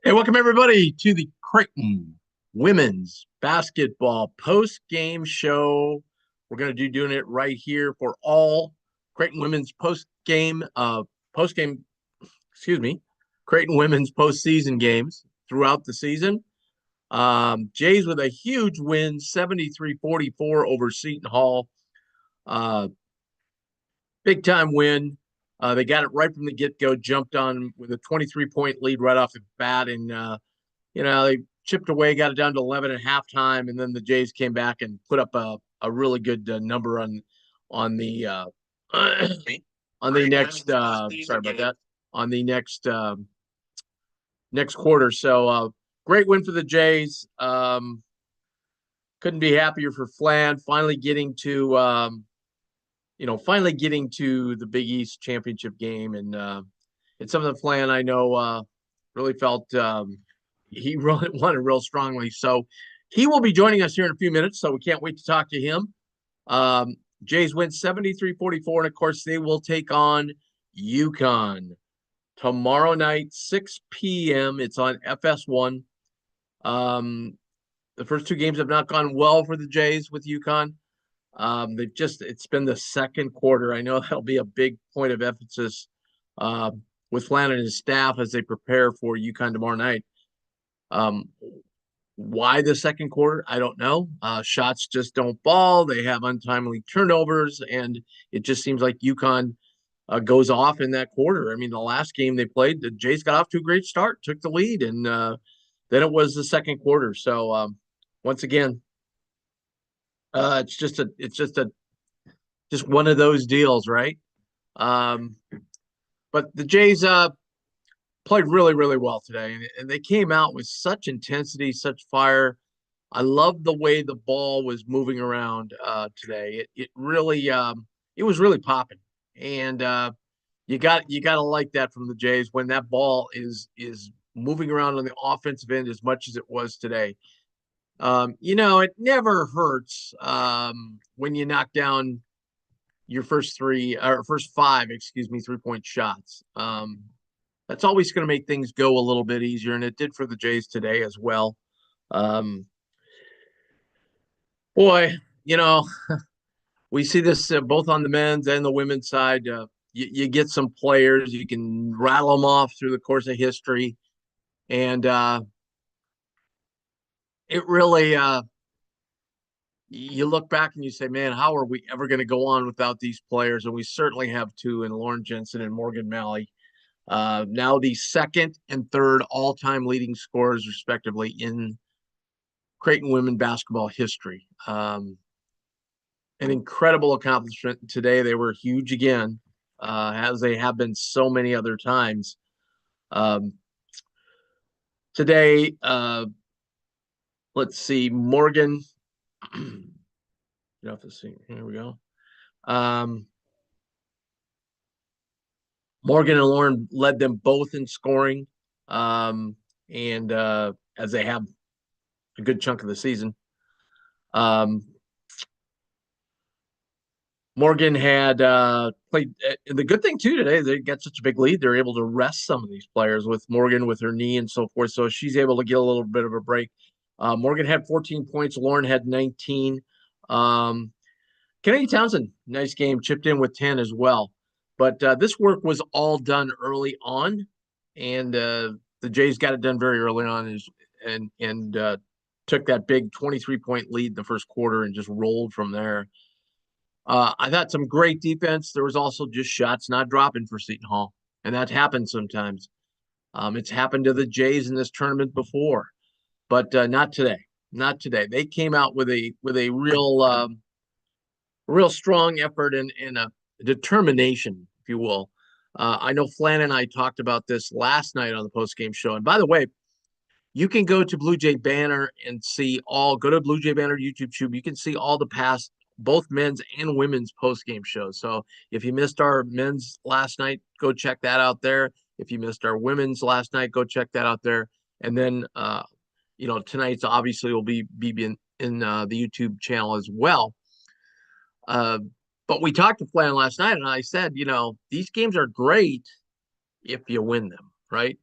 Hey, welcome everybody to the Creighton Women's Basketball post-game show. We're going to be doing it right here for all Creighton Women's post-game, excuse me, Creighton Women's postseason games throughout the season. Jays with a huge win, 73-44 over Seton Hall. Uh, Big time win. They got it right from the get-go, jumped on with a 23-point lead right off the bat, and they chipped away, got it down to 11 at halftime, and then the Jays came back and put up a really good number on the on the next sorry about that on the next quarter. So great win for the Jays. Couldn't be happier for Flan finally getting to the Big East championship game, and it's something that Flan I know really felt he really wanted real strongly. So he will be joining us here in a few minutes. So we can't wait to talk to him. Jays win 73-44, and of course they will take on UConn tomorrow night, 6 p.m. It's on FS1. The first two games have not gone well for the Jays with UConn. It's been the second quarter. I know that'll be a big point of emphasis uh, with Flan and his staff as they prepare for UConn tomorrow night. Um, why the second quarter? I don't know. Shots just don't fall. They have untimely turnovers, and it just seems like UConn goes off in that quarter. I mean, the last game they played, the Jays got off to a great start, took the lead, and then it was the second quarter. So once again, just one of those deals, right? Um, but the Jays played really, really well today, and they came out with such intensity, such fire. I love the way the ball was moving around today. It really it was really popping, and you got to like that from the Jays when that ball is moving around on the offensive end as much as it was today. It never hurts when you knock down your first five, excuse me, 3-point shots. That's always going to make things go a little bit easier, and it did for the Jays today as well. Um, boy, you know, we see this both on the men's and the women's side. You get some players, you can rattle them off through the course of history, and it really you look back and you say, man, how are we ever going to go on without these players? And we certainly have two in Lauren Jensen and Morgan Malley. Now the second and third all-time leading scorers, respectively, in Creighton women basketball history. An incredible accomplishment today. They were huge again, as they have been so many other times. Today, let's see, Morgan. You have to see. Here we go. Morgan and Lauren led them both in scoring, and as they have a good chunk of the season. Morgan had played. The good thing too today, they got such a big lead. They're able to rest some of these players with Morgan with her knee and so forth. So she's able to get a little bit of a break. Morgan had 14 points. Lauren had 19. Kennedy Townsend, nice game, chipped in with 10 as well. But this work was all done early on, and the Jays got it done very early on, and took that big 23-point lead in the first quarter and just rolled from there. I thought some great defense. There was also just shots not dropping for Seton Hall, and that happens sometimes. It's happened to the Jays in this tournament before, but not today. Not today. They came out with a real strong effort and a determination, if you will. I know Flan and I talked about this last night on the post-game show. And by the way, you can go to Blue Jay Banner and go to Blue Jay Banner YouTube tube. You can see all the past, both men's and women's post-game shows. So if you missed our men's last night, go check that out there. If you missed our women's last night, go check that out there. And then, tonight's obviously will be in the YouTube channel as well. But we talked to Flan last night, and I said, these games are great if you win them, right?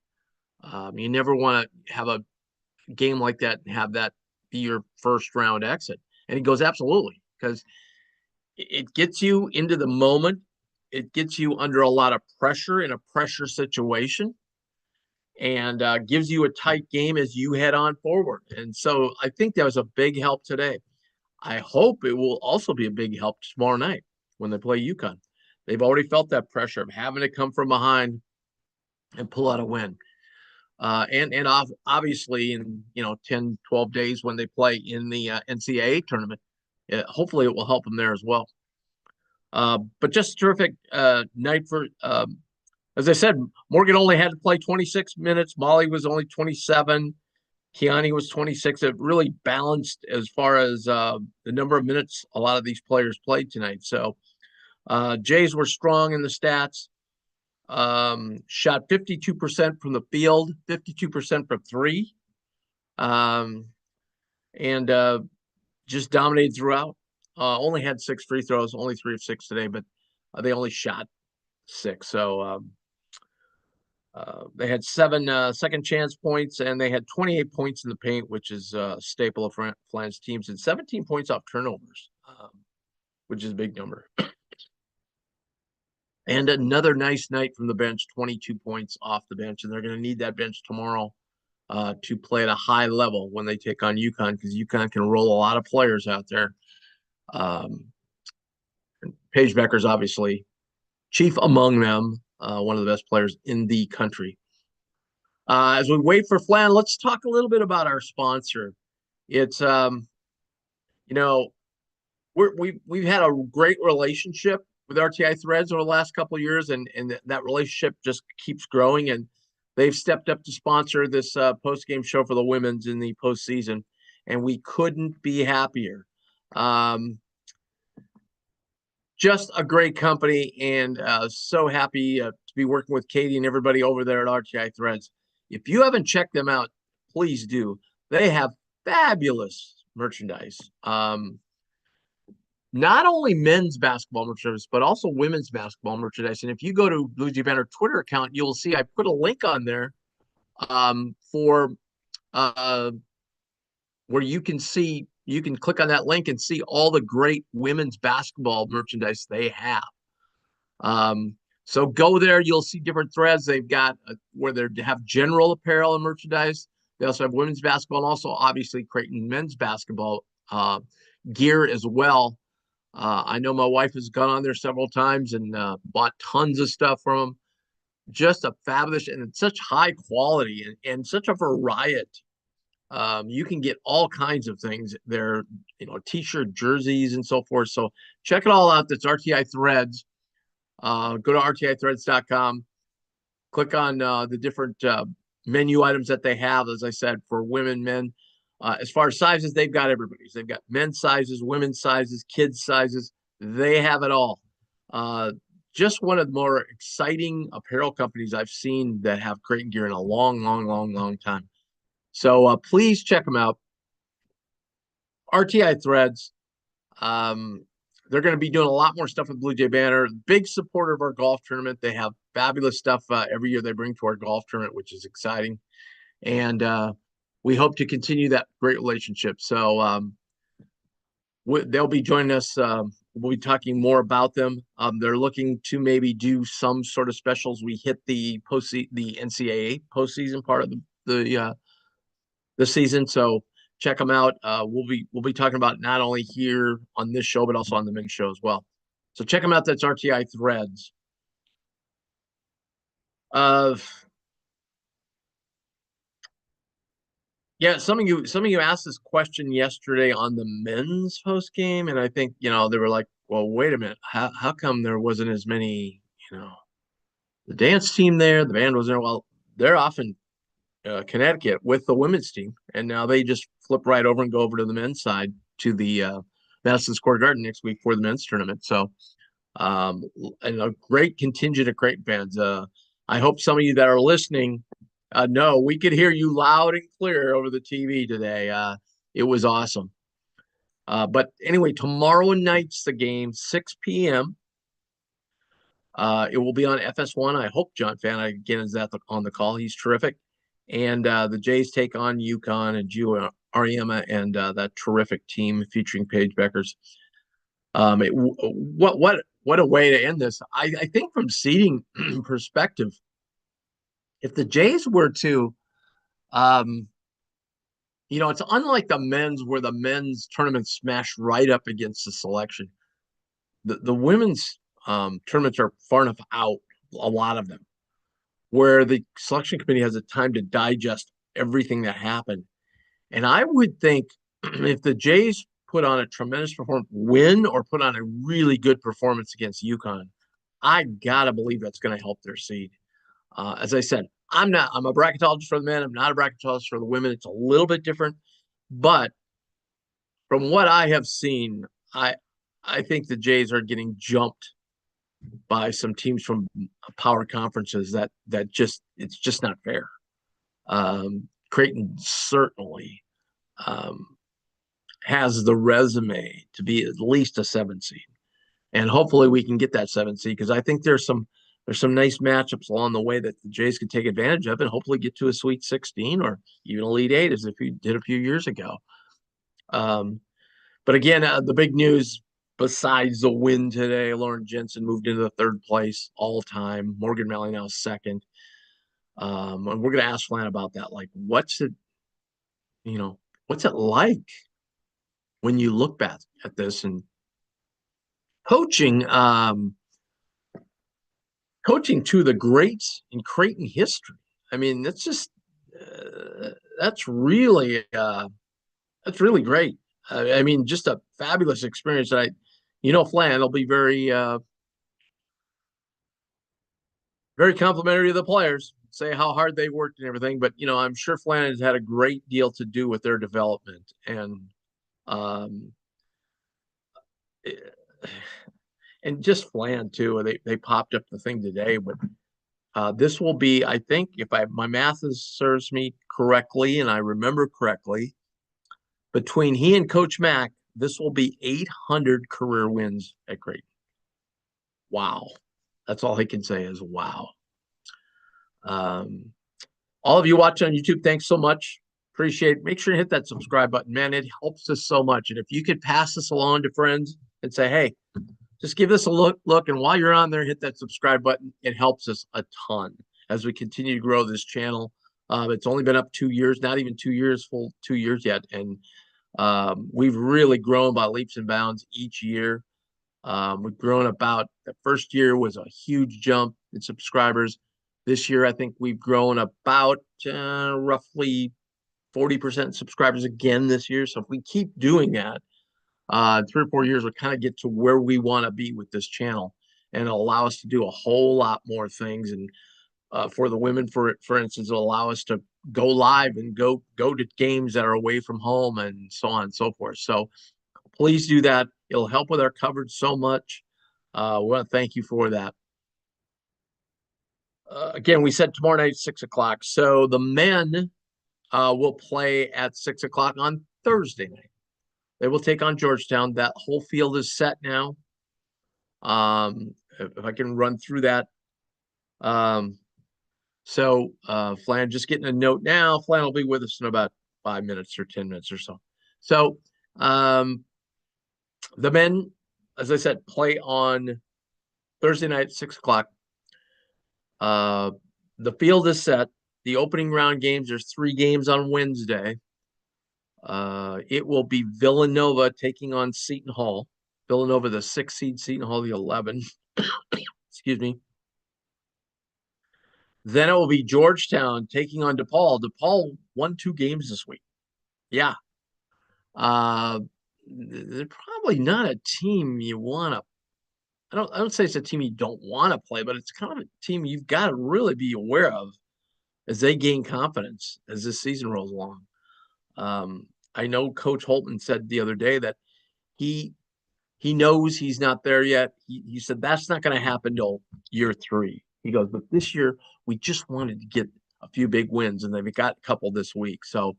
You never want to have a game like that and have that be your first round exit. And he goes, absolutely, because it gets you into the moment. It gets you under a lot of pressure in a pressure situation, and gives you a tight game as you head on forward. And so I think that was a big help today. I hope it will also be a big help tomorrow night when they play UConn. They've already felt that pressure of having to come from behind and pull out a win. And obviously in 10, 12 days when they play in the NCAA tournament, hopefully it will help them there as well. But just terrific night for, as I said, Morgan only had to play 26 minutes. Molly was only 27. Kiani was 26. It really balanced as far as the number of minutes a lot of these players played tonight. So Jays were strong in the stats. Shot 52% from the field, 52% from three, and just dominated throughout. Only had 6 free throws, only 3 of 6 today, but they only shot 6. So they had 7 second chance points, and they had 28 points in the paint, which is a staple of Flan's teams, and 17 points off turnovers, which is a big number. And another nice night from the bench, 22 points off the bench, and they're going to need that bench tomorrow to play at a high level when they take on UConn, because UConn can roll a lot of players out there. Paige Becker's obviously chief among them, one of the best players in the country. As we wait for Flan, let's talk a little bit about our sponsor. It's we've had a great relationship with RTI Threads over the last couple of years, and that relationship just keeps growing. And they've stepped up to sponsor this post-game show for the women's in the postseason, and we couldn't be happier. Just a great company, and so happy to be working with Katie and everybody over there at RTI Threads. If you haven't checked them out, please do. They have fabulous merchandise. Not only men's basketball merchandise, but also women's basketball merchandise. And if you go to Blue Jay Banner Twitter account, you'll see I put a link on there for where you can click on that link and see all the great women's basketball merchandise they have. So go there, you'll see different threads. They've got where they have general apparel and merchandise. They also have women's basketball, and also obviously Creighton men's basketball gear as well. I know my wife has gone on there several times and bought tons of stuff from them. Just a fabulous, and it's such high quality and such a variety. You can get all kinds of things there, t-shirt, jerseys, and so forth. So check it all out. That's RTI Threads. Go to rtithreads.com. Click on the different menu items that they have, as I said, for women, men. As far as sizes, they've got everybody's. They've got men's sizes, women's sizes, kids' sizes. They have it all. Just one of the more exciting apparel companies I've seen that have Creighton gear in a long, long, long, long time. So please check them out. RTI Threads. They're going to be doing a lot more stuff with Blue Jay Banner. Big supporter of our golf tournament. They have fabulous stuff every year they bring to our golf tournament, which is exciting. And we hope to continue that great relationship. So they'll be joining us. We'll be talking more about them. They're looking to maybe do some sort of specials. We hit the NCAA postseason part of the season. So check them out. We'll be talking about not only here on this show, but also on the men's show as well. So check them out. That's RTI Threads. Yeah, some of you asked this question yesterday on the men's post game, and I think they were like, "Well, wait a minute, how come there wasn't as many?" The dance team there, the band was there. Well, they're off in Connecticut with the women's team, and now they just flip right over and go over to the men's side to the Madison Square Garden next week for the men's tournament. So, and a great contingent of Creighton fans. I hope some of you that are listening. No, we could hear you loud and clear over the TV today. It was awesome. But anyway, tomorrow night's the game, 6 p.m. It will be on FS1. I hope John Fan again is on the call. He's terrific. And the Jays take on UConn and Gio Ariema and that terrific team featuring Paige Beckers. What a way to end this. I think from seeding perspective, if the Jays were to, um, it's unlike the men's where the men's tournament smashed right up against the selection. The women's tournaments are far enough out, a lot of them, where the selection committee has a time to digest everything that happened. And I would think if the Jays put on a tremendous performance, win or put on a really good performance against UConn, I gotta believe that's going to help their seed. As I said, I'm a bracketologist for the men. I'm not a bracketologist for the women. It's a little bit different, but from what I have seen, I think the Jays are getting jumped by some teams from power conferences that just it's just not fair. Creighton certainly has the resume to be at least a 7 seed, and hopefully we can get that 7 seed because I think there's some nice matchups along the way that the Jays could take advantage of and hopefully get to a Sweet 16 or even Elite Eight as if we did a few years ago. But again, the big news besides the win today, Lauren Jensen moved into the 3rd place all time. Morgan Malley now 2nd. And we're going to ask Flan about that. Like, what's it like when you look back at this and coaching to the greats in Creighton history? I mean, that's just that's really great. I mean, just a fabulous experience. Flan will be very very complimentary of the players, say how hard they worked and everything. But I'm sure Flan has had a great deal to do with their development, and just Flan too. They popped up the thing today, but this will be, I think, if my math serves me correctly and I remember correctly, between he and Coach Mack, this will be 800 career wins at Creighton. Wow. That's all I can say is wow. All of you watching on YouTube, thanks so much. Appreciate it. Make sure you hit that subscribe button, man. It helps us so much. And if you could pass this along to friends and say, hey, just give this a look. And while you're on there, hit that subscribe button. It helps us a ton as we continue to grow this channel. It's only been up 2 years, not even 2 years, full 2 years yet. And we've really grown by leaps and bounds each year. We've grown about the first year was a huge jump in subscribers. This year, I think we've grown about roughly 40% subscribers again this year. So if we keep doing that, 3 or 4 years, we'll kind of get to where we want to be with this channel, and it'll allow us to do a whole lot more things. And for the women, for instance, it'll allow us to go live and go to games that are away from home and so on and so forth. So please do that. It'll help with our coverage so much. We want to thank you for that. Again, we said tomorrow night, 6 o'clock. So the men will play at 6 o'clock on Thursday night. They will take on Georgetown. That whole field is set now. If I can run through that. So Flan, just getting a note now. Flan will be with us in about 5 minutes or 10 minutes or so. So the men, as I said, play on Thursday night at 6 o'clock. The field is set. The opening round games, there's 3 games on Wednesday. It will be Villanova taking on Seton Hall. Villanova, the 6 seed, Seton Hall, the 11. Excuse me. Then it will be Georgetown taking on DePaul. DePaul won 2 games this week. Yeah. They're probably not a team you want to. I don't say it's a team you don't want to play, but it's kind of a team you've got to really be aware of as they gain confidence as this season rolls along. I know Coach Holtman said the other day that he knows he's not there yet. He said that's not going to happen till year 3. He goes, but this year we just wanted to get a few big wins, and they've got a couple this week. So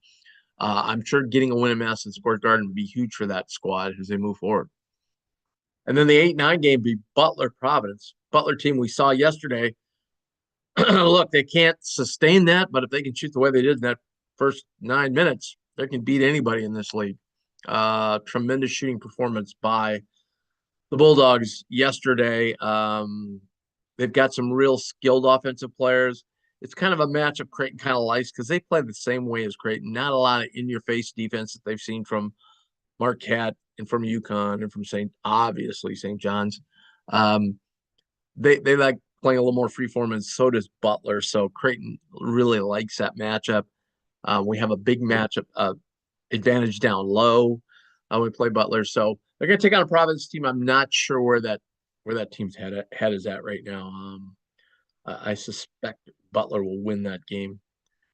I'm sure getting a win in Madison Square Garden would be huge for that squad as they move forward. And then the 8-9 game be Butler Providence. Butler team we saw yesterday look, they can't sustain that, but if they can shoot the way they did in that first 9 minutes, they can beat anybody in this league. Tremendous shooting performance by the Bulldogs yesterday. They've got some real skilled offensive players. It's kind of a matchup Creighton kind of likes because they play the same way as Creighton. Not a lot of in-your-face defense that they've seen from Marquette and from UConn and from St. John's. Um, they like playing a little more freeform, and so does Butler. So Creighton really likes that matchup. We have a big matchup advantage down low. We play Butler, so they're going to take on a Providence team. I'm not sure where that team's head is at right now. I suspect Butler will win that game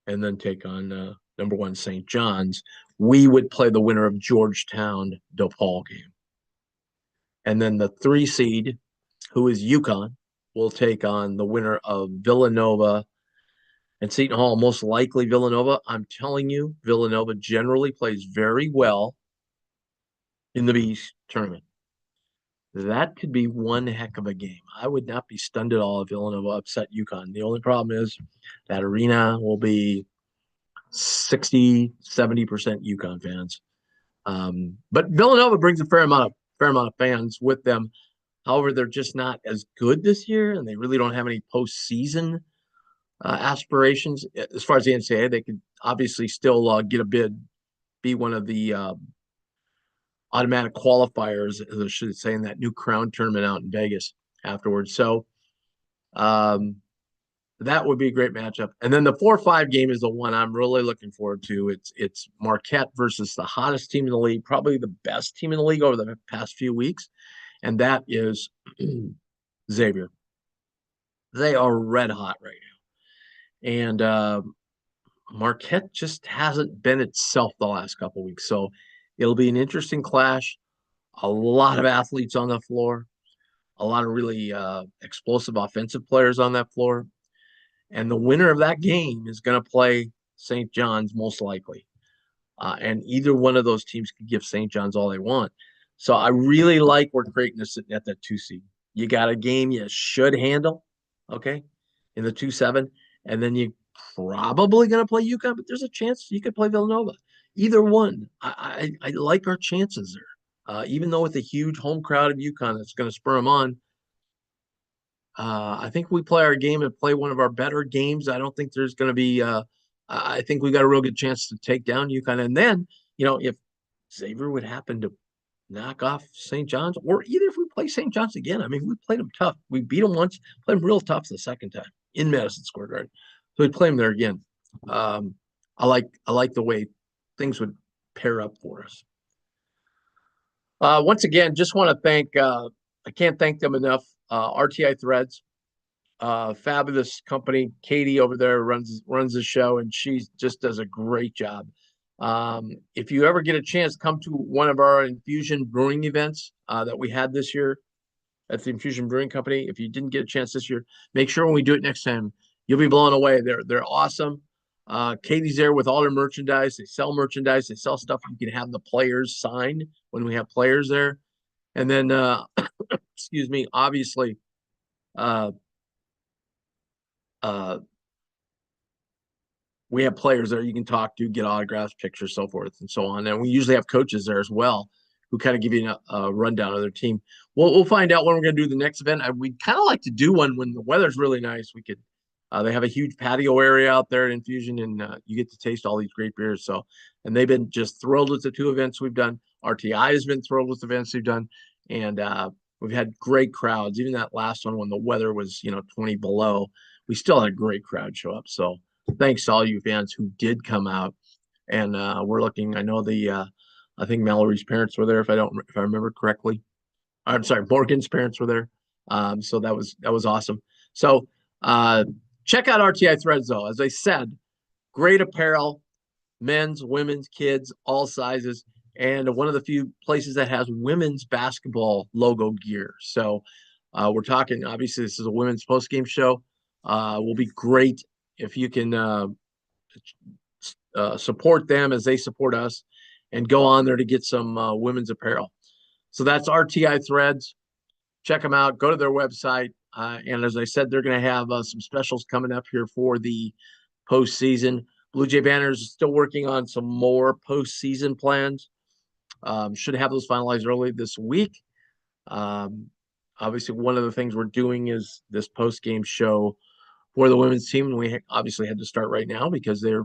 and then take on number one St. John's. We would play the winner of Georgetown DePaul game, and then the 3 seed, who is UConn, will take on the winner of Villanova and Seton Hall. Most likely Villanova. I'm telling you, Villanova generally plays very well in the Big East tournament. That could be one heck of a game. I would not be stunned at all if Villanova upset UConn. The only problem is that arena will be 60, 70% UConn fans. But Villanova brings a fair amount of fans with them. However, they're just not as good this year, and they really don't have any postseason aspirations. As far as the NCAA, they could obviously still get a bid, be one of the automatic qualifiers, as I should say, in that new Crown tournament out in Vegas afterwards. So that would be a great matchup. And then the 4-5 game is the one I'm really looking forward to. It's Marquette versus the hottest team in the league, probably the best team in the league over the past few weeks, and that is Xavier. They are red hot right now. And Marquette just hasn't been itself the last couple of weeks. So it'll be an interesting clash. A lot of athletes on the floor, a lot of really explosive offensive players on that floor. And the winner of that game is going to play St. John's most likely. And either one of those teams can give St. John's all they want. So I really like where Creighton is sitting at that 2 seed. You got a game you should handle, okay, in the 2-7. And then you probably going to play UConn, but there's a chance you could play Villanova. Either one. I like our chances there. Even though with a huge home crowd of UConn that's going to spur them on, I think we play our game and play one of our better games. I don't think there's going to be. I think we got a real good chance to take down UConn, and then if Xavier would happen to knock off St. John's, or either if we play St. John's again. I mean, we played them tough. We beat them once, played them real tough the second time in Madison Square Garden. So we play them there again. I like the way things would pair up for us. Once again, just want to thank. I can't thank them enough. RTI Threads, fabulous company. Katie over there runs the show, and she just does a great job. If you ever get a chance, come to one of our Infusion Brewing events that we had this year at the Infusion Brewing Company. If you didn't get a chance this year, make sure when we do it next time, you'll be blown away. They're awesome. Katie's there with all their merchandise. They sell merchandise. They sell stuff you can have the players sign when we have players there. And then, excuse me, obviously, we have players there you can talk to, get autographs, pictures, so forth and so on. And we usually have coaches there as well who kind of give you a rundown of their team. We'll find out when we're going to do the next event. We'd kind of like to do one when the weather's really nice. We could. They have a huge patio area out there at Infusion, and you get to taste all these great beers. So, and they've been just thrilled with the 2 events we've done. RTI has been thrilled with the events we've done, and we've had great crowds. Even that last one when the weather was 20 below, we still had a great crowd show up. So, thanks to all you fans who did come out, and we're looking. I know I think Mallory's parents were there, if I remember correctly. I'm sorry, Morgan's parents were there. So that was awesome. So check out RTI Threads though. As I said, great apparel, men's, women's, kids, all sizes, and one of the few places that has women's basketball logo gear. So we're talking. Obviously, this is a women's post-game show. Will be great if you can support them as they support us, and go on there to get some women's apparel. So that's RTI Threads. Check them out. Go to their website. And as I said, they're going to have some specials coming up here for the postseason. Blue Jay Banners is still working on some more postseason plans. Should have those finalized early this week. Um, Obviously, one of the things we're doing is this post game show for the women's team, and we obviously had to start right now because they're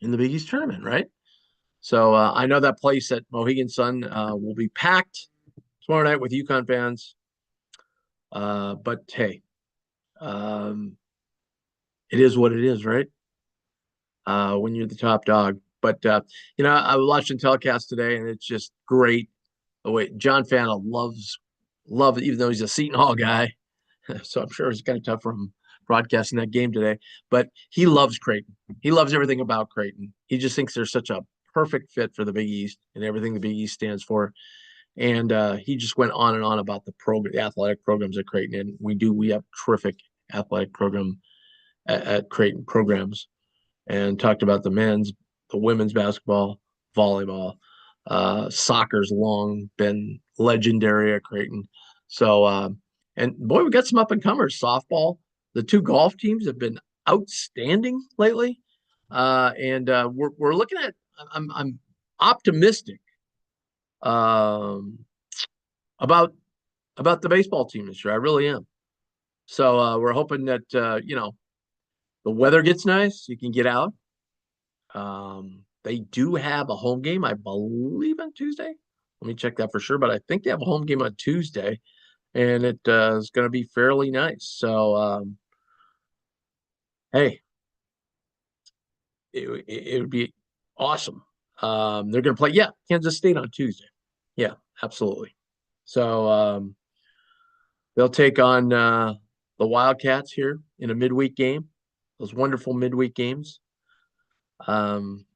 in the Big East tournament, right? So I know that place at Mohegan Sun will be packed tomorrow night with UConn fans. But hey, um, it is what it is, right? When you're the top dog. But I was watching telecast today, and it's just great. Oh wait, John Fanta loves even though he's a Seton Hall guy, so I'm sure it's kind of tough for him broadcasting that game today. But he loves Creighton. He loves everything about Creighton. He just thinks they're such a perfect fit for the Big East and everything the Big East stands for. And he just went on and on about the athletic programs at Creighton, and we have terrific athletic program at Creighton programs, and talked about the women's basketball, volleyball, soccer's long been legendary at Creighton. So, and boy, we got some up and comers. Softball, the two golf teams have been outstanding lately, and we're looking at. I'm optimistic um, about the baseball team this year. I really am. So we're hoping that the weather gets nice. You can get out. They do have a home game, I believe, on Tuesday. Let me check that for sure, but I think they have a home game on Tuesday, and it is going to be fairly nice. So, hey, it would be awesome. They're going to play, yeah, Kansas State on Tuesday. Yeah, absolutely. So they'll take on the Wildcats here in a midweek game. Those wonderful midweek games. Um,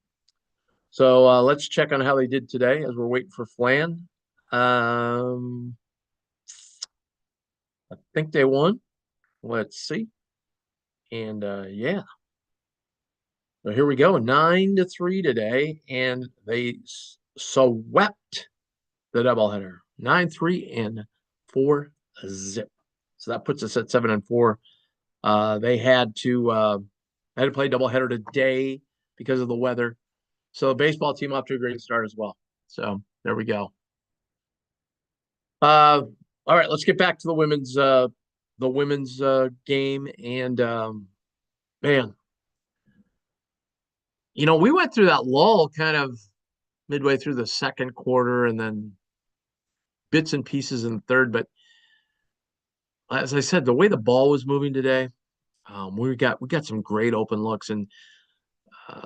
So let's check on how they did today as we're waiting for Flan. I think they won. Let's see. And yeah, so here we go. 9-3 today, and they swept the doubleheader. 9-3 and 4-zip. So that puts us at 7-4. They had to play doubleheader today because of the weather. So the baseball team off to a great start as well. So there we go. All right, let's get back to the women's game. And man, we went through that lull kind of midway through the second quarter, and then bits and pieces in the third. But as I said, the way the ball was moving today, we got some great open looks, and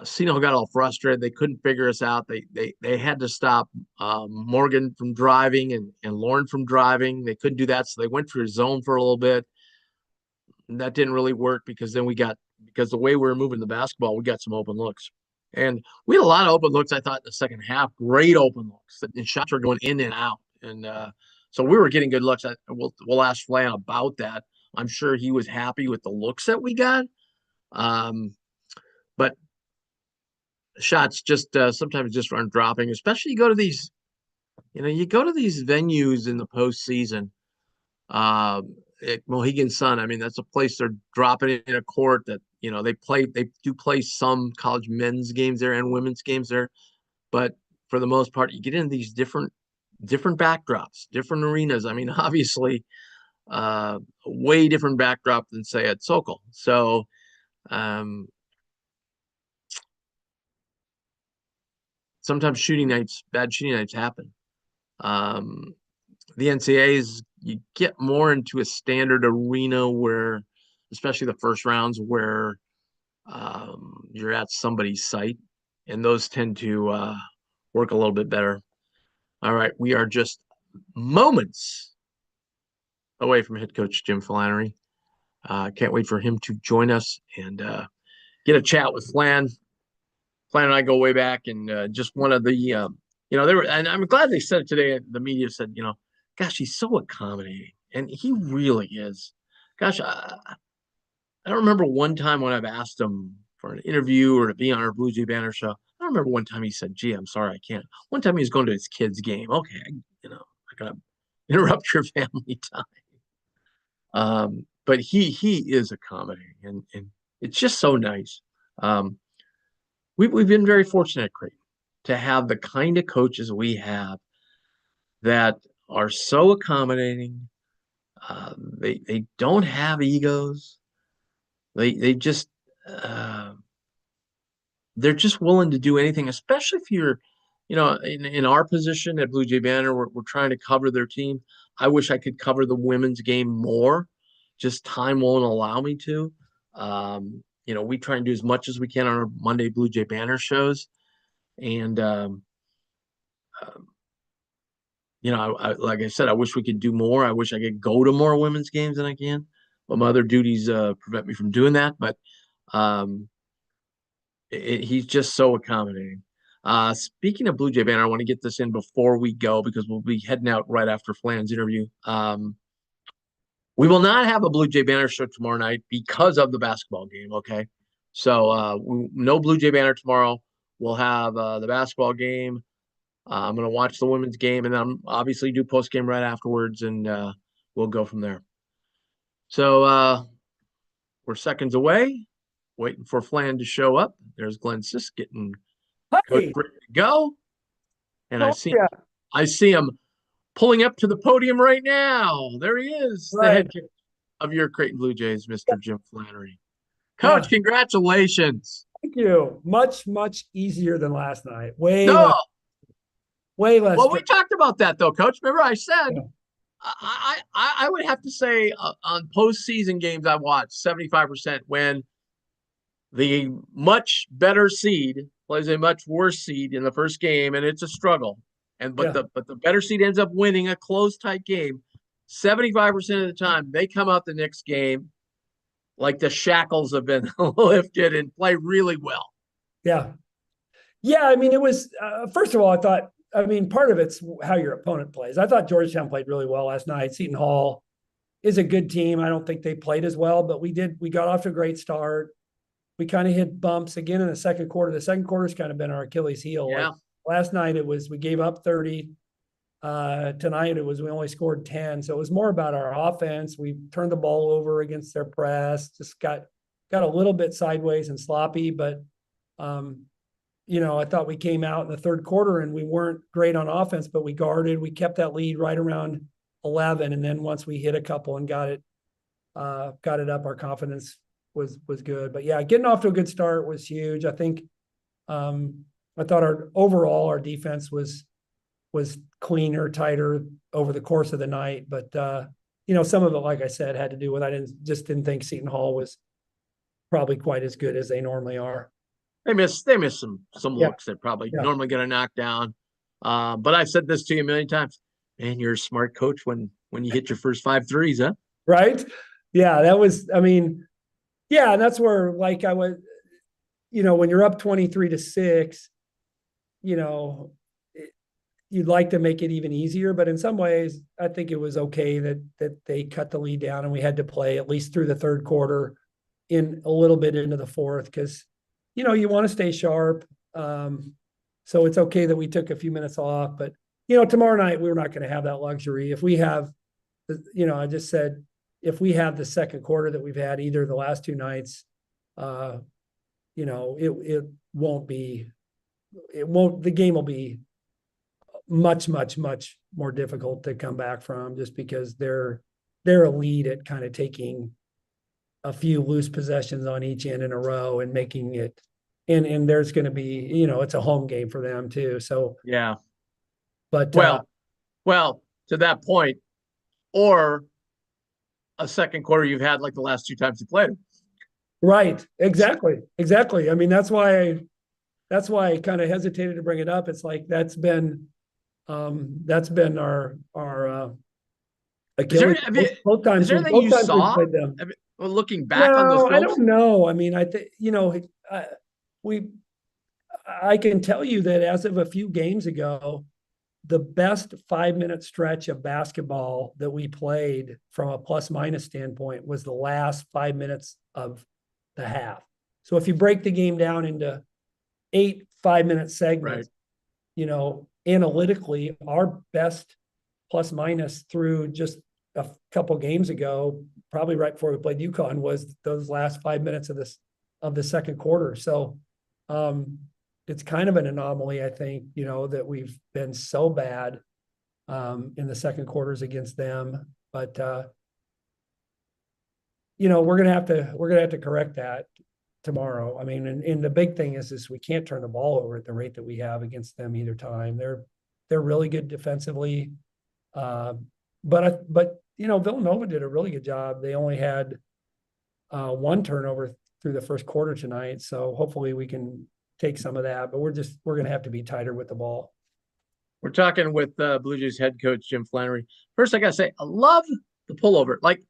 Seton Hall got all frustrated. They couldn't figure us out. They had to stop Morgan from driving and Lauren from driving. They couldn't do that, so they went for zone for a little bit. And that didn't really work because the way we were moving the basketball, we got some open looks. And we had a lot of open looks, I thought, in the second half. Great open looks. And shots were going in and out. And so we were getting good looks. We'll ask Flan about that. I'm sure he was happy with the looks that we got. But shots just sometimes just aren't dropping, especially you go to these venues in the postseason. At Mohegan Sun, I mean, that's a place they're dropping in a court that they do play some college men's games there and women's games there, but for the most part, you get into these different backdrops, different arenas. I mean, obviously, way different backdrop than say at Sokol. So, sometimes bad shooting nights happen. The NCAAs, you get more into a standard arena where, especially the first rounds, where you're at somebody's site, and those tend to work a little bit better. All right, we are just moments away from head coach Jim FLANERY. Can't wait for him to join us and get a chat with Flan. Flan and I go way back, and just one of the, they were, and I'm glad they said it today. The media said, gosh, he's so accommodating, and he really is. Gosh, I don't remember one time when I've asked him for an interview or to be on our Blue Jay Banner show. I don't remember one time he said, "Gee, I'm sorry, I can't." One time he was going to his kid's game. Okay, I gotta interrupt your family time. But he is accommodating, and it's just so nice. Um, we've been very fortunate, Creighton, to have the kind of coaches we have that are so accommodating. They don't have egos. They just uh, they're just willing to do anything, especially if you're, in our position at Blue Jay Banner, we're trying to cover their team. I wish I could cover the women's game more. Just time won't allow me to. We try and do as much as we can on our Monday Blue Jay Banner shows. And, um, like I said, I wish we could do more. I wish I could go to more women's games than I can. But my other duties prevent me from doing that. But um, he's just so accommodating. Speaking of Blue Jay Banner, I want to get this in before we go because we'll be heading out right after Flan's interview. We will not have a Blue Jay Banner show tomorrow night because of the basketball game. Okay, so no Blue Jay Banner tomorrow. We'll have the basketball game. I'm going to watch the women's game and then obviously do post game right afterwards, and we'll go from there. So we're seconds away, waiting for Flan to show up. There's Glenn Sisk getting Coach Hey, ready to go. And oh yeah, I see him pulling up to the podium right now. There he is, the right. head coach of your Creighton Blue Jays, Mr. Jim Flannery. Yeah, Coach, congratulations. thank you. Much easier than last night. No, Way less well, we stress. talked about that though, Coach. Remember, I said Yeah, I would have to say on postseason games I watched 75% when the much better seed plays a much worse seed in the first game, and it's a struggle. And but yeah, the better seed ends up winning a close tight game. 75% of the time, they come out the next game like the shackles have been lifted and play really well. yeah. Yeah, I mean, it was, first of all, part of it's how your opponent plays. I thought Georgetown played really well last night. Seton Hall is a good team. I don't think they played as well, but we got off to a great start. We kind of hit bumps again in the second quarter. The second quarter's kind of been our Achilles heel. Like Yeah. last night, we gave up 30. Tonight we only scored 10. So it was more about our offense. We turned the ball over against their press, just got a little bit sideways and sloppy, but I thought we came out in the third quarter and we weren't great on offense, but we kept that lead right around 11. And then once we hit a couple and got it up, our confidence was good. But yeah, getting off to a good start was huge. I think I thought our defense was cleaner, tighter over the course of the night. But some of it, like I said, had to do with I didn't think Seton Hall was probably quite as good as they normally are. They miss some looks that probably normally get a knockdown. But I've said this to you a million times. Man, you're a smart coach when you hit your first 5 threes, huh? Right? Yeah, that was. I mean, yeah, and that's where like I was. When you're up 23-6, you'd like to make it even easier, but in some ways, I think it was okay that they cut the lead down and we had to play at least through the third quarter, in a little bit into the fourth, because you want to stay sharp. So it's okay that we took a few minutes off, but tomorrow night we're not going to have that luxury. If we have, I just said, if we have the second quarter that we've had either the last two nights, it won't be. The game will be much more difficult to come back from, just because they're elite at kind of taking a few loose possessions on each end in a row and making it, and there's going to be, it's a home game for them too. So yeah. But well, to that point, or a second quarter you've had like the last 2 times you played. Right, exactly. I mean, that's why I kind of hesitated to bring it up. It's like that's been our Achilles. Both times. Is there anything you saw? Played them. Looking back on those films? I don't know. I mean, I can tell you that as of a few games ago, the best 5-minute stretch of basketball that we played from a plus minus standpoint was the last 5 minutes of the half. So if you break the game down into 8 5-minute segments, analytically, our best plus minus through just a couple games ago probably right before we played UConn, was those last 5 minutes of the second quarter. So it's kind of an anomaly, I think, that we've been so bad in the second quarters against them. But we're gonna have to correct that tomorrow. I mean, and the big thing is we can't turn the ball over at the rate that we have against them either time. They're really good defensively. But Villanova did a really good job. They only had one turnover through the first quarter tonight. So hopefully we can take some of that, but we're going to have to be tighter with the ball. We're talking with Blue Jays head coach Jim Flannery. First, I gotta say, I love the pullover. Like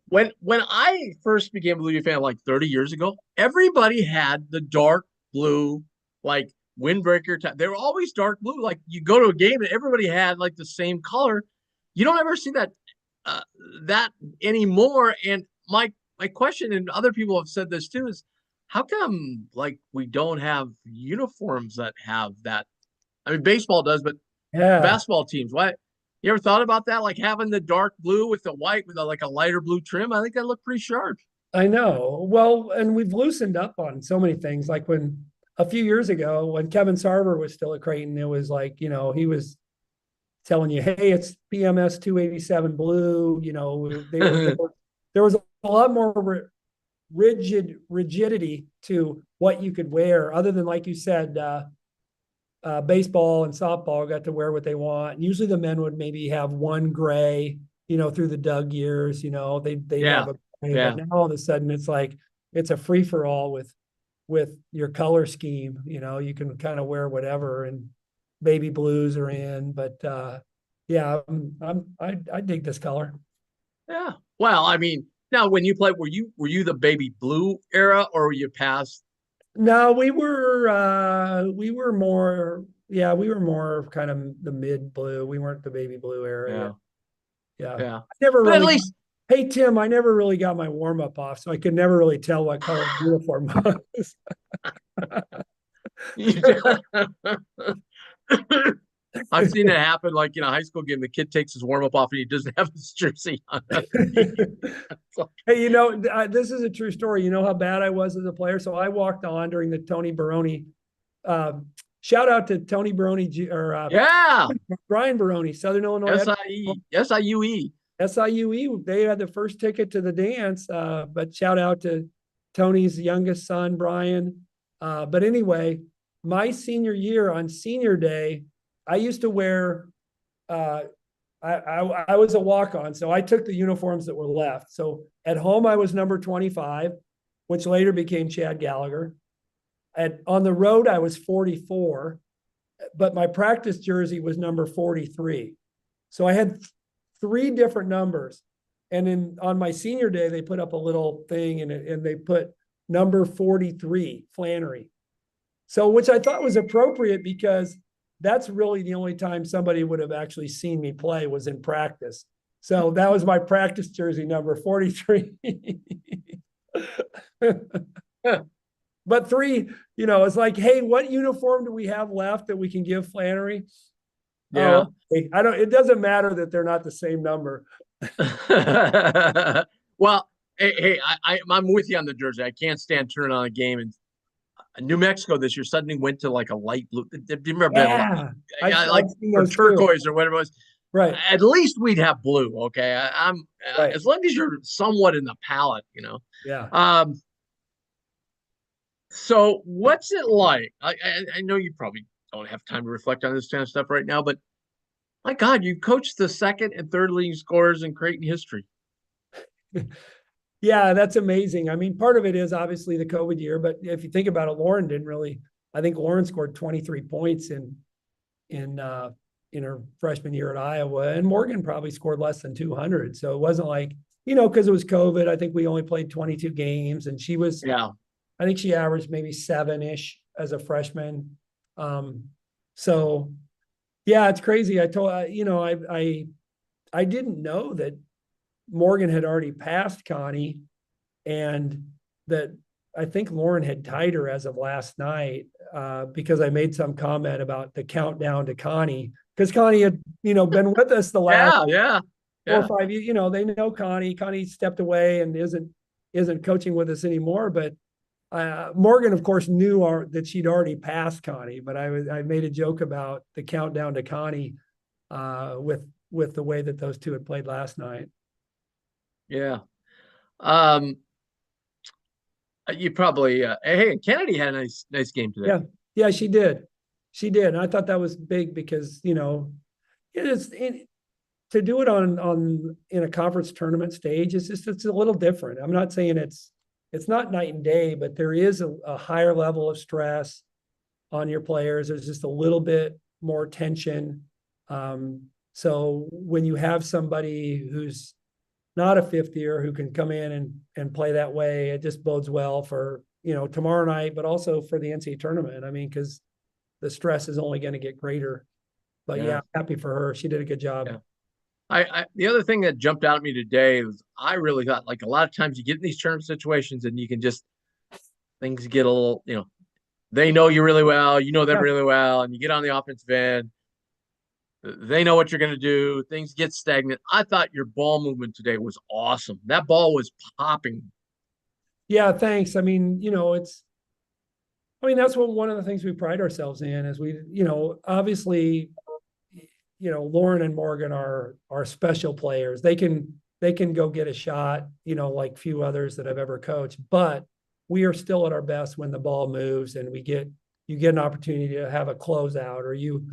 when I first became a Blue Jays fan, like 30 years ago, everybody had the dark blue, like windbreaker. They were always dark blue. Like you go to a game and everybody had like the same color. You don't ever see that anymore. And my question, and other people have said this too, is how come like we don't have uniforms that have that? I mean, baseball does, but basketball teams, what? You ever thought about that? Like having the dark blue with the white with like a lighter blue trim? I think that looked pretty sharp. I know. Well, and we've loosened up on so many things. Like when a few years ago, when Kevin Sarver was still at Creighton, it was like, he was telling you, hey, it's PMS 287 blue. There was a lot more rigidity to what you could wear, other than, like you said, baseball and softball got to wear what they want. And usually the men would maybe have one gray, through the Doug years, they have a gray, but now all of a sudden it's like, it's a free for all with your color scheme. You can kind of wear whatever, and baby blues are in, but I dig this color. Yeah. Well, I mean, now when you played, were you the baby blue era, or were you past? No, we were more kind of the mid blue. We weren't the baby blue era. Yeah. Yeah. I never But really, at least, hey Tim, I never really got my warm up off, so I could never really tell what color uniform was. I've seen it happen, like in a high school game, the kid takes his warm up off and he doesn't have his jersey on. Hey, this is a true story. You know how bad I was as a player? So I walked on during the Tony Baroni. Shout out to Tony Baroni, Brian Baroni, Southern Illinois. SIUE. SIUE. They had the first ticket to the dance, but shout out to Tony's youngest son, Brian. But anyway, my senior year, on senior day, I used to wear, I was a walk-on, so I took the uniforms that were left. So at home, I was number 25, which later became Chad Gallagher. On the road, I was 44, but my practice jersey was number 43. So I had three different numbers. And on my senior day, they put up a little thing and they put number 43, Flannery. So, which I thought was appropriate, because that's really the only time somebody would have actually seen me play was in practice. So that was my practice jersey, number 43. But three, it's like, hey, what uniform do we have left that we can give Flannery? Yeah. It doesn't matter that they're not the same number. Well, hey, I'm with you on the jersey. I can't stand turning on a game, and New Mexico this year suddenly went to like a light blue. Or turquoise too, or whatever it was. Right. At least we'd have blue. Okay. Right. As long as you're somewhat in the palette, Yeah. So what's it like? I know you probably don't have time to reflect on this kind of stuff right now, but my God, you coached the second and third leading scorers in Creighton history. Yeah, that's amazing. I mean, part of it is obviously the COVID year, but if you think about it, Lauren didn't really. I think Lauren scored 23 points in her freshman year at Iowa, and Morgan probably scored less than 200. So it wasn't like, because it was COVID. I think we only played 22 games, and she was. Yeah. I think she averaged maybe 7-ish as a freshman. So, yeah, it's crazy. I didn't know that Morgan had already passed Connie, and that I think Lauren had tied her as of last night, because I made some comment about the countdown to Connie, because Connie had, been with us the last 4 Yeah. or 5, they know Connie. Connie stepped away and isn't coaching with us anymore. But Morgan, of course, knew that she'd already passed Connie. But I made a joke about the countdown to Connie with the way that those two had played last night. Yeah. You probably hey, Kennedy had a nice game today. Yeah, she did. And I thought that was big because to do it on in a conference tournament stage, it's a little different. I'm not saying it's not night and day, but there is a higher level of stress on your players. There's just a little bit more tension. So when you have somebody who's not a fifth year who can come in and play that way, it just bodes well for tomorrow night, but also for the NCAA tournament. I mean, because the stress is only going to get greater. But yeah, I'm happy for her. She did a good job. Yeah. The other thing that jumped out at me today was I really thought, like, a lot of times you get in these tournament situations and you can just things get a little, they know you really well, you know them really well, and you get on the offensive end. They know what you're going to do. Things get stagnant. I thought your ball movement today was awesome. That ball was popping. Yeah, thanks. I mean, that's one of the things we pride ourselves in is we, obviously, Lauren and Morgan are special players. They can go get a shot, like few others that I've ever coached, but we are still at our best when the ball moves and you get an opportunity to have a closeout, or you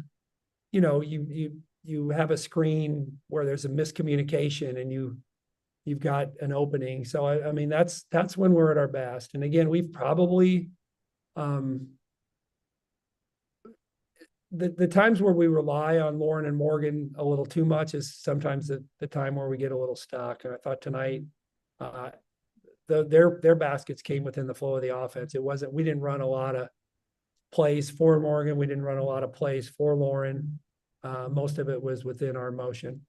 have a screen where there's a miscommunication and you've got an opening. So I mean, that's when we're at our best. And again, we've probably, the times where we rely on Lauren and Morgan a little too much is sometimes the time where we get a little stuck. And I thought tonight, their baskets came within the flow of the offense. We didn't run a lot of plays for Morgan. We didn't run a lot of plays for Lauren. Most of it was within our motion.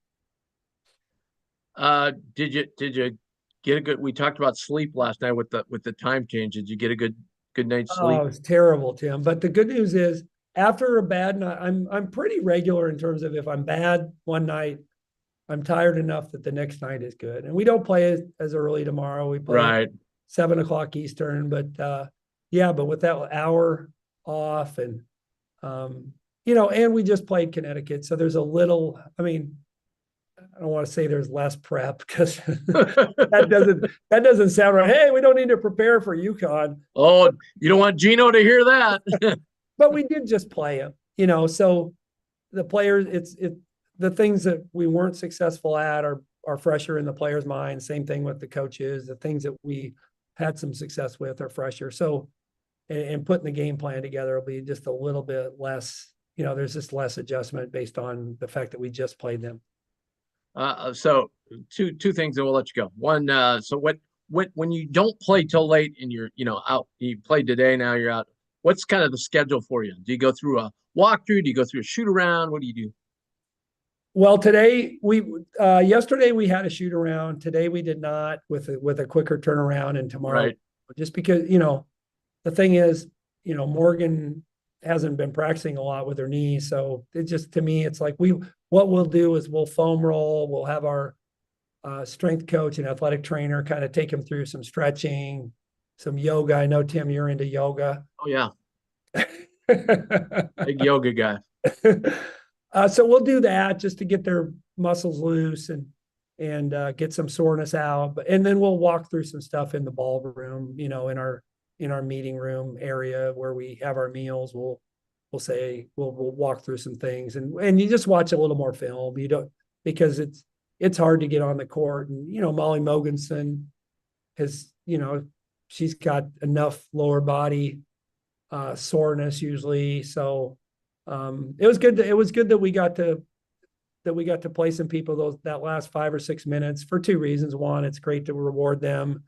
Did you get a good? We talked about sleep last night with the time change. Did you get a good night's sleep? Oh, it was terrible, Tim. But the good news is, after a bad night, I'm pretty regular in terms of if I'm bad one night, I'm tired enough that the next night is good. And we don't play as early tomorrow. We play at 7:00 Eastern. But but with that hour off and and we just played Connecticut, so there's a little. I mean, I don't want to say there's less prep because that doesn't sound right. Hey, we don't need to prepare for UConn. Oh, you don't want Gino to hear that. But we did just play him, so the players, it's the things that we weren't successful at are fresher in the players' minds. Same thing with the coaches. The things that we had some success with are fresher. So, and putting the game plan together will be just a little bit less. There's just less adjustment based on the fact that we just played them. So two things, and we'll let you go. One, so when you don't play till late and you're out, you played today, now you're out. What's kind of the schedule for you? Do you go through a walkthrough? Do you go through a shoot around? What do you do? Well, yesterday we had a shoot around. Today we did not, with a quicker turnaround, and tomorrow, just because the thing is, Morgan hasn't been practicing a lot with her knee, so it just, to me, it's like what we'll do is we'll foam roll. We'll have our strength coach and athletic trainer kind of take him through some stretching, some yoga. I know, Tim, you're into yoga. Oh yeah, big yoga guy. So we'll do that just to get their muscles loose and get some soreness out. And then we'll walk through some stuff in the ballroom, in our meeting room area where we have our meals. We'll walk through some things, and you just watch a little more film. You don't, because it's hard to get on the court. And Molly Mogensen has, she's got enough lower body soreness usually. So it was good that we got to play some people that last 5 or 6 minutes for two reasons. One, it's great to reward them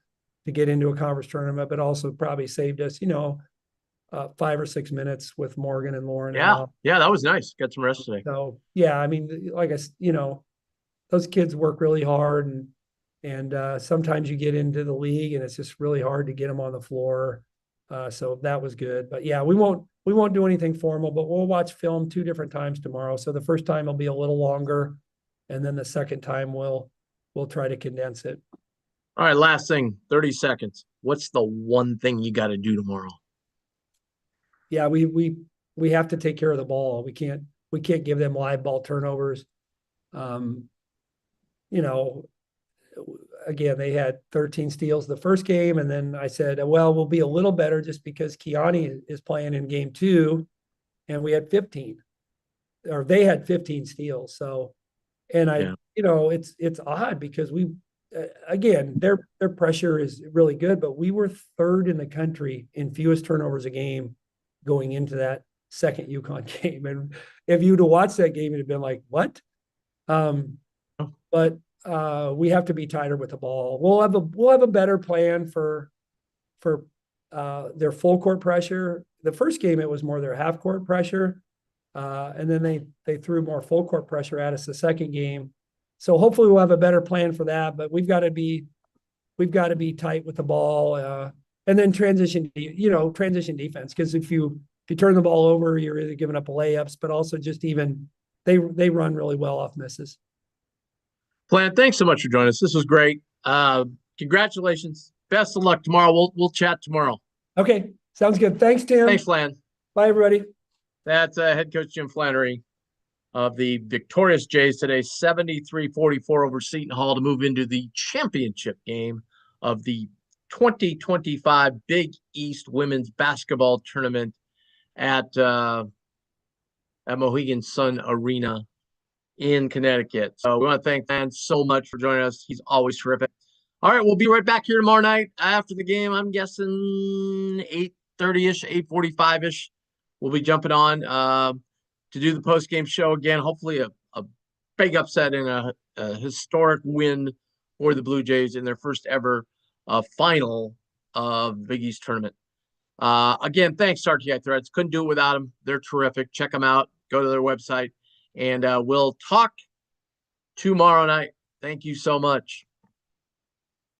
to get into a conference tournament, but also probably saved us, 5 or 6 minutes with Morgan and Lauren. Yeah, that was nice. Got some rest today. So I mean, like those kids work really hard, and sometimes you get into the league and it's just really hard to get them on the floor. So that was good. But yeah, we won't do anything formal, but we'll watch film 2 different times tomorrow. So the first time will be a little longer, And then the second time we'll try to condense it. All right, last thing, 30 seconds. What's the one thing you got to do tomorrow? Yeah, we have to take care of the ball. We can't give them live ball turnovers. You know, again, they had 13 steals the first game, and then I said, well, we'll be a little better just because Kiani is playing in game 2, and we had 15, or they had 15 steals. So, and I, Yeah. you know, it's odd because we, again, their pressure is really good, but we were third in the country in fewest turnovers a game going into that second UConn game. And if you'd have watched that game, it'd have been like, what? But we have to be tighter with the ball. We'll have a better plan for their full court pressure. The first game, it was more their half court pressure. And then they threw more full court pressure at us the second game. So hopefully we'll have a better plan for that, but we've got to be tight with the ball, and then transition defense. Because if you turn the ball over, you're either giving up layups, but also just even they run really well off misses. Flan, thanks so much for joining us. This was great. Congratulations. Best of luck tomorrow. We'll chat tomorrow. Okay, sounds good. Thanks, Tim. Thanks, Flan. Bye, everybody. That's head coach Jim Flannery of the victorious Jays today, 73-44 over Seton Hall to move into the championship game of the 2025 Big East Women's Basketball Tournament at Mohegan Sun Arena in Connecticut. So we want to thank Flan so much for joining us. He's always terrific. All right, we'll be right back here tomorrow night after the game. I'm guessing 8:30-ish, 8:45-ish. We'll be jumping on to do the post-game show again. Hopefully a big upset and a historic win for the Blue Jays in their first ever final of the Big East tournament. Again, thanks, RTI Threads. Couldn't do it without them. They're terrific. Check them out. Go to their website. And we'll talk tomorrow night. Thank you so much.